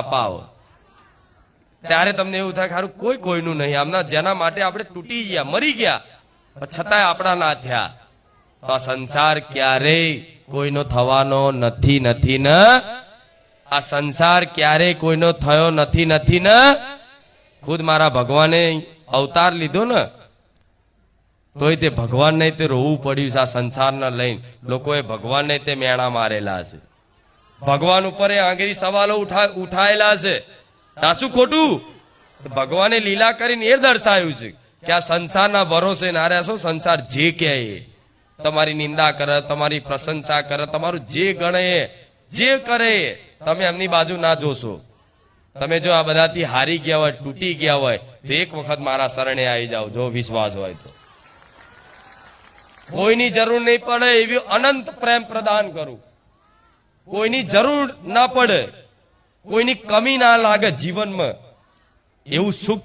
અપાવો ત્યારે તમને એવું થાય ખારું કોઈ કોઈનું નહીં, આમના જેના માટે આપણે તૂટી ગયા, મરી ગયા, છતાંય આપણા ના થયા. તો આ સંસાર ક્યારેય કોઈનો થવાનો નથી, નથી ને આ સંસાર ક્યારેય કોઈનો થયો નથી, નથી ને ખુદ મારા ભગવાને અવતાર લીધો ને તોય તે ભગવાનને તે રોવું પડ્યું છે. આ સંસારને લઈને લોકોએ ભગવાનને તે મેણા મારેલા છે, ભગવાન ઉપર એ આંગળી સવાલો ઉઠાયેલા છે. સાચું ખોટું ભગવાને લીલા કરીને એ દર્શાવ્યું છે કે આ સંસારના ભરોસે ના રહેશો. સંસાર જે કહે તમારી નિંદા કરે, તમારી પ્રશંસા કરે, તમારું જે ગણે જે કરે તમે એમની બાજુ ના જોશો. તમે જો આ બધાથી હારી ગયા હોય, તૂટી ગયા હોય તો એક વખત મારા શરણે આવી જાઓ, જો વિશ્વાસ હોય તો. કોઈની જરૂર નહીં પડે એવી અનંત પ્રેમ પ્રદાન કરું, કોઈની જરૂર ના પડે, કોઈની કમી ના લાગે જીવનમાં એવું સુખ